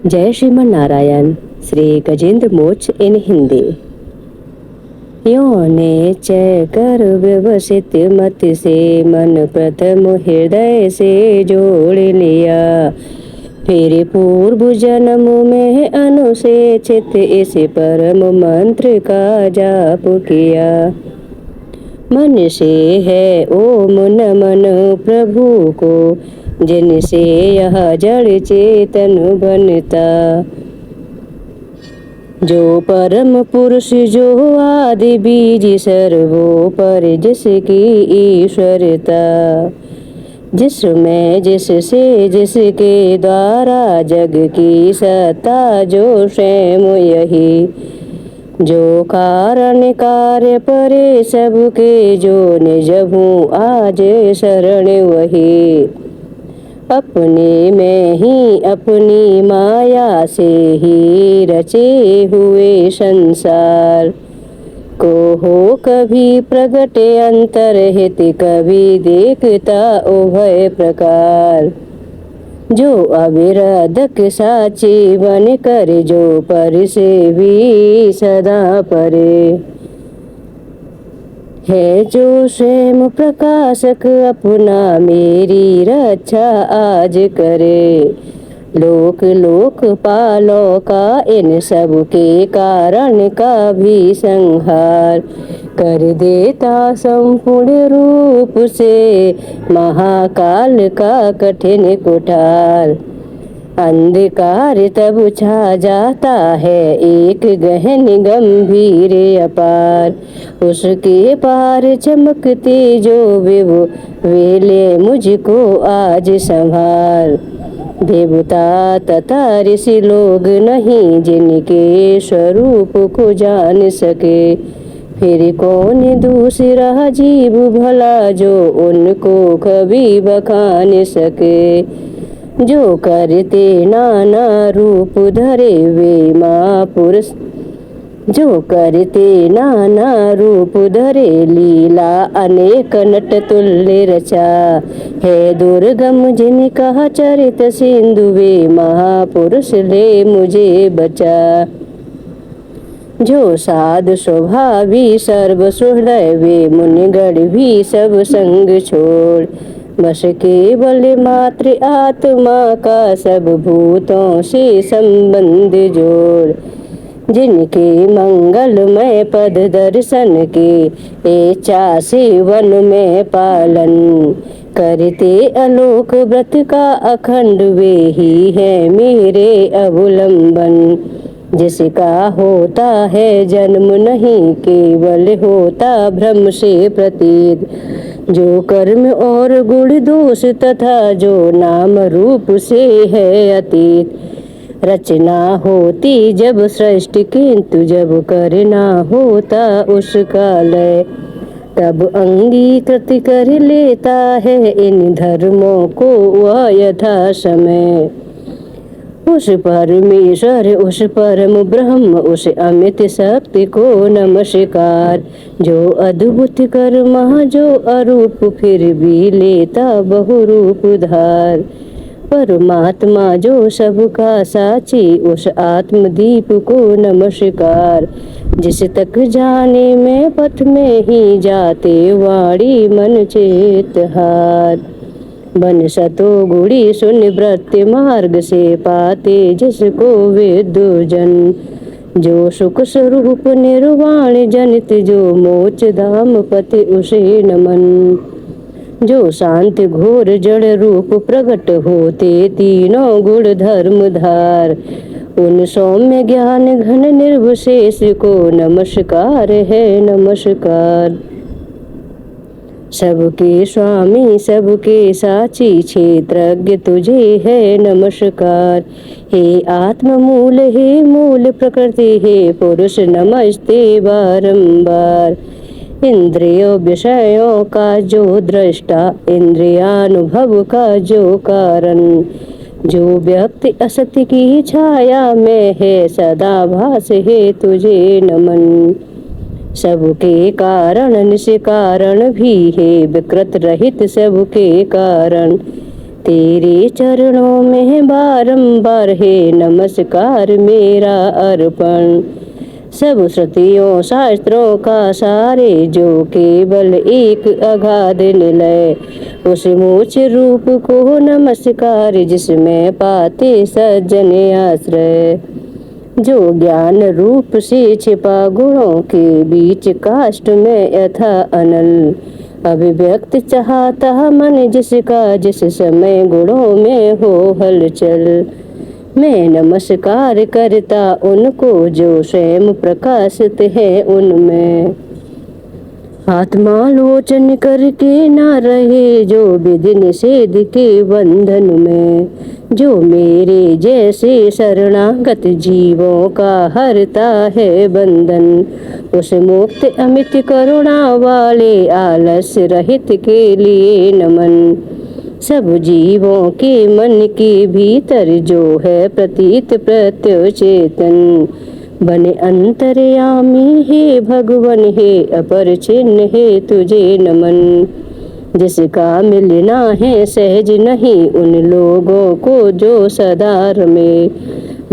जय श्रीमन नारायण। श्री गजेंद्र मोक्ष इन हिंदी। यों ने कर व्यवसित मत से मन प्रथम हृदय से जोड़ लिया। फिर पूर्व जन्म में अनुशेषित इस परम मंत्र का जाप किया। मन से है ओम नमन प्रभु को, जिनसे यह जड़ चेतन बनता। जो परम पुरुष जो आदि बीज सर्वोपर, जिसकी ईश्वरता। जिसमें जिससे जिसके द्वारा जग की सत्ता, जो स्वयं यही। जो कारण कार्य परे सबके, जो निज हूँ आज शरण वही। अपने में ही अपनी माया से ही रचे हुए संसार को, हो कभी प्रगट अंतरहित, कभी देखता उभय प्रकार। जो अविरधक साची बन कर, जो पर से भी सदा परे है। जो स्वयं प्रकाशक अपना मेरी रक्षा आज करे। लोक लोक पालों का इन सब के कारण का भी संहार कर देता संपूर्ण रूप से, महाकाल का कठिन कुठार। अंधकार तब छा जाता है एक गहन गंभीर अपार। उसके पार चमकते जो विभु, वेले मुझको आज संभार। देवता तथा ऋषि लोग नहीं, जिनके स्वरूप को जान सके। फिर कौन दूसरा जीव भला, जो उनको कभी बखान सके। जो करते नाना रूप धरे वे महापुरुष, जो करते नाना रूप धरे लीला अनेक नट तुल्य रचा। है दुर्गम जिनका चरित सिंधु, वे महापुरुष ले मुझे बचा। जो साध स्वभावी सर्व सुहृदय, वे मुनिगण भी सब संग छोड़। बस केवल मात्र आत्मा का सब भूतों से संबंध जोड़। जिनके मंगलमय पद दर्शन के, इच्छा से वन में पालन करते अलोक व्रत का अखंड, वे ही है मेरे अवलंबन। जिसका होता है जन्म नहीं, केवल होता भ्रम से प्रतीत। जो कर्म और गुण दोष तथा जो नाम रूप से है अतीत। रचना होती जब सृष्टि, किंतु जब करना होता उसका लय। तब अंगीकृत कर लेता है इन धर्मों को वह यथा समय। उस परमेश्वर, उस परम ब्रह्म, उस अमित शक्ति को नमस्कार। जो अद्भुत कर्मा, जो अरूप फिर भी लेता बहुरूप धार। परमात्मा जो सबका साची, उस आत्मदीप को नमस्कार। जिस तक जाने में पथ में ही जाते, वाणी मन चेत हार। बन सतो गुड़ी सुन वृत्ति मार्ग से पाते, जिसको विदु जन। जो सुख स्वरूप निर्वाण जनित, जो मोक्ष धाम पति उसे नमन। जो शांत घोर जड़ रूप प्रकट होते, तीनों गुण धर्म धार। उन सौम्य ज्ञान घन निर्विशेष को नमस्कार है नमस्कार। सबके स्वामी सबके साची, क्षेत्रज्ञ तुझे है नमस्कार। हे आत्म मूल, हे मूल प्रकृति, हे पुरुष नमस्ते बारंबार। इंद्रियों विषयों का जो दृष्टा, इंद्रियानुभव का जो कारण। जो व्यक्ति असत्य की छाया में है, सदा भास है तुझे नमन। सबके कारण निष्कारण भी है, विकृत रहित सबके कारण। तेरे चरणों में बारंबार है नमस्कार मेरा अर्पण। सब श्रुतियों शास्त्रों का सारे जो केवल एक अगाध निलय, उस मोक्ष रूप को नमस्कार जिसमें पाते सज्जन आश्रय। जो ज्ञान रूप से छिपा गुणों के बीच काष्ठ में यथा अनल, अभिव्यक्त चाहता मन जिसका जिस समय गुणों में हो हलचल। मैं नमस्कार करता उनको जो स्वयं प्रकाशित है उनमें। आत्मालोचन करके ना रहे जो विधि निषेध के बंधन में, जो मेरे जैसे शरणागत जीवों का हरता है बंधन। उस मुक्त अमित करुणा वाले आलस्य रहित के लिए नमन। सब जीवों के मन के भीतर जो है प्रतीत प्रत्युचेतन, बने अंतर्यामी हे भगवन हे अपर चिन्ह हे तुझे नमन। जिसका मिलना है सहज नहीं उन लोगों को जो सदार में,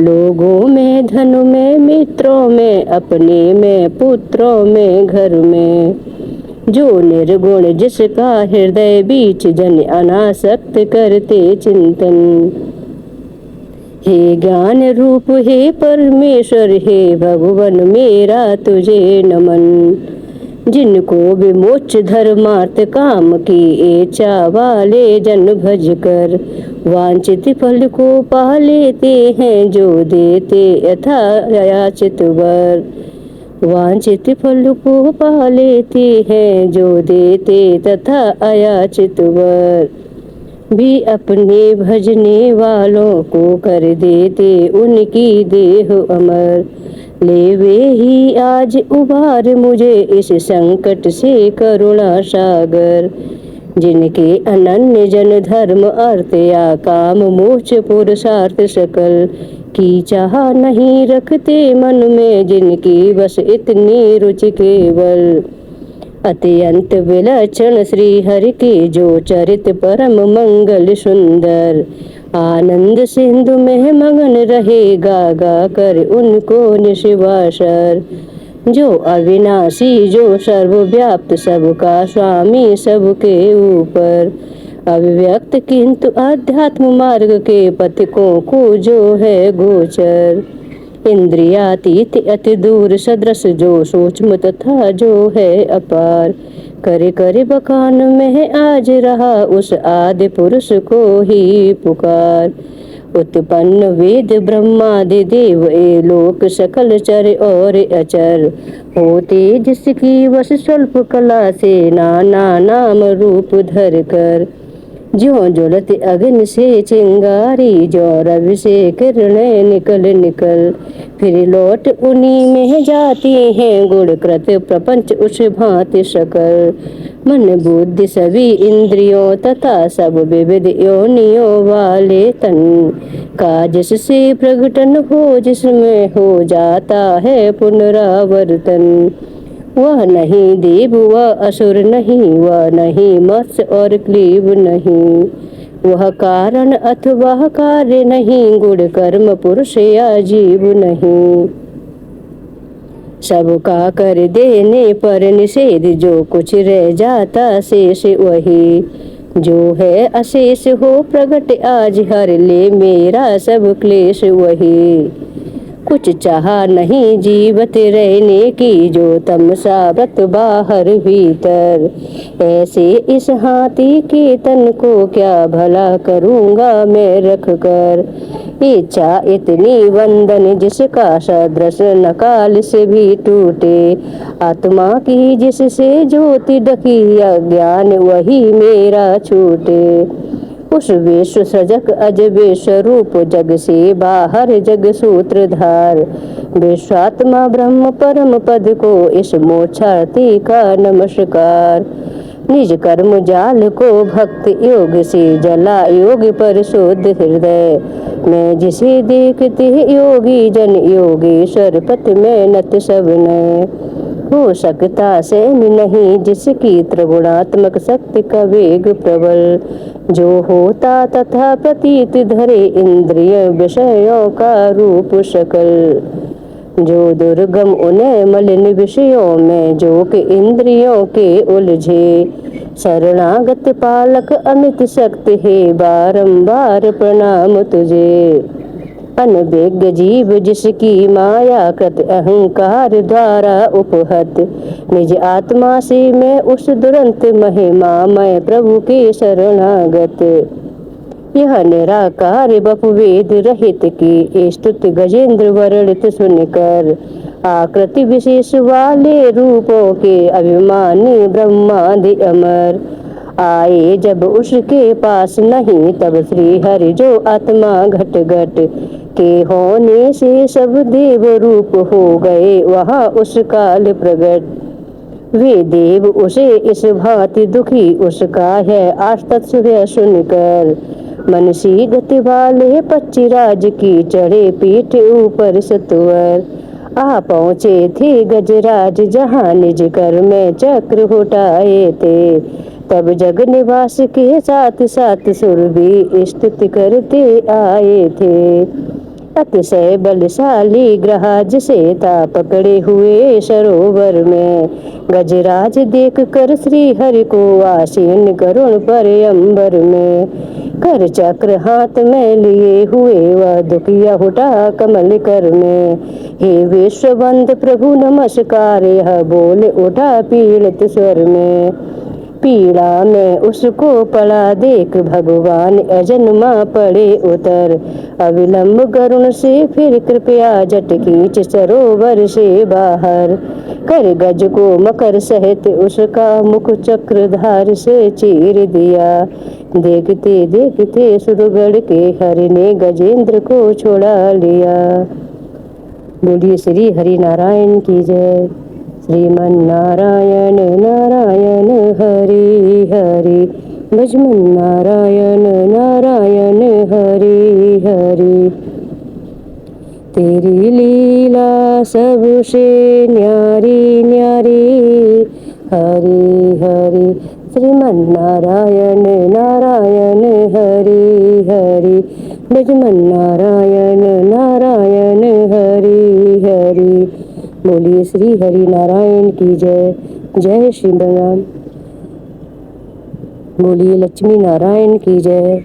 लोगों में धन में मित्रों में अपने में पुत्रों में घर में। जो निर्गुण जिसका हृदय बीच जन अनासक्त करते चिंतन। हे ज्ञान रूप हे परमेश्वर हे भगवन मेरा तुझे नमन। जिनको विमोक्ष धर्मार्थ काम की इच्छा वाले जन भज कर, वांछित फल को पा लेते हैं जो देते यथा याचित वर। वांछित फल को पा लेते हैं जो देते तथा अयाचित वर। भी अपने भजने वालों को कर देते उनकी देह अमर। ले वे ही आज उबार मुझे इस संकट से करुणा सागर। जिनके अनन्य जन धर्म अर्थ या काम मोक्ष पुरुषार्थ सकल की चाह नहीं रखते मन में, जिनकी बस इतनी रुचि केवल। अत्यंत विलक्षण श्री हरि के जो चरित परम मंगल सुंदर, आनंद सिंधु में मगन रहे गा गा कर उनको निशिवासर। जो अविनाशी जो सर्वव्याप्त सबका स्वामी सबके ऊपर, अभिव्यक्त किंतु अध्यात्म मार्ग के पथिकों को जो है गोचर। इंद्रियातीत अति दूर सदृश जो सूक्ष्म तथा जो है अपार, करे करे बखान में आज रहा उस आदि पुरुष को ही पुकार। उत्पन्न वेद ब्रह्मादि देव ए लोक सकल चर और अचर, होते जिसकी वश स्वल्प कला से नाना नाम रूप धर कर। ज्यों ज्वलत अग्नि से चिंगारी जो रवि से किरणें निकल निकल, फिर लौट उन्हीं में जाती हैं गुणकृत प्रपंच उस भांति सकल। मन बुद्धि सभी इंद्रियों तथा सब विविध योनियों वाले तन का जिससे प्रकटन हो जिसमें हो जाता है पुनरावर्तन। वह नहीं देव वह असुर नहीं, वह नहीं मत्स्य और क्लीब नहीं, वह कारण अथवा कार्य नहीं, गुण कर्म पुरुष या जीव नहीं। सबका कर देने पर निषेध जो कुछ रह जाता शेष वही, जो है अशेष हो प्रगट आज हर ले मेरा सब क्लेश वही। कुछ चाहा नहीं जीवत रहने की जो तमसावत बाहर भीतर, ऐसे इस हाथी के तन को क्या भला करूँगा मैं रख कर। इच्छा इतनी वंदन जिसका सदृश नकाल से भी टूटे, आत्मा की जिससे ज्योति ढकी अज्ञान वही मेरा छूटे। उस विश्व सजक अजबे स्वरूप जग से बाहर जग सूत्रधार, विश्वात्मा ब्रह्म परम पद को इस मोक्षार्थी का नमस्कार। निज कर्म जाल को भक्त योग से जला योग पर शुद्ध हृदय, मैं जिसे देखते योगी जन योगेश्वर पथ में नत सब नय। हो सकता सहन नहीं जिसकी त्रिगुणात्मक शक्ति का वेग प्रबल। जो होता तथा प्रतीत धरे इंद्रिय विषयों का रूप सकल। जो दुर्गम उन्हें मलिन विषयों में जो कि इंद्रियों के उलझे। शरणागत पालक अमित शक्ति है बारंबार प्रणाम तुझे। अनभिज्ञ जीव जिसकी माया कृत अहंकार द्वारा उपहत। निज आत्मा से मैं उस दुरंत महिमा मैं प्रभु के शरणागत। यह निराकार बपवेद रहित की स्तुति गजेंद्र वर्णित सुनकर। आकृति विशेष वाले रूपों के अभिमानी ब्रह्मादि अमर। आए जब उसके पास नहीं तब श्री हरि जो आत्मा घट घट के होने से सब देव रूप हो गए वहाँ उस काल प्रगट। वे देव उसे इस भांति दुखी उसका है आस्तत्सुय सुनकर। मनसी गति वाले पच्चीराज की चढ़े पीठ ऊपर सत्वर। आ पहुँचे थे गजराज जहाँ निज कर में चक्र उठाए थे। तब जग निवास के साथ साथ सुर भी स्तुति करते आए थे। अतिशय बलशाली ग्रहाज से ता पकड़े हुए सरोवर में। गजराज देख कर श्री हरि को आसीन करुण पर अंबर में। कर चक्र हाथ में लिए हुए वह दुखिया उठा कमल कर में। हे विश्वबंद प्रभु नमस्कार यह बोल उठा पीड़ित स्वर में। पीड़ा में उसको पड़ा देख भगवान अजन्मा पड़े उतर। अविलंब करुण से फिर कृपया जट खींच सरोवर से बाहर। कर गज को मकर सहित उसका मुख चक्रधार से चीर दिया। देखते देखते सुरगढ़ के हरि ने गजेंद्र को छोड़ा लिया। बोलिए श्री हरि नारायण की जय। श्रीमन नारायण नारायण हरि हरि। भजमन नारायण नारायण हरि हरि। तेरी लीला सबसे न्यारी न्यारी हरि हरि। श्रीमन नारायण नारायण हरि हरि। भजमन नारायण नारायण हरि हरि। बोलिए श्री हरि नारायण की जय। जय श्री राम। बोलिए लक्ष्मी नारायण की जय।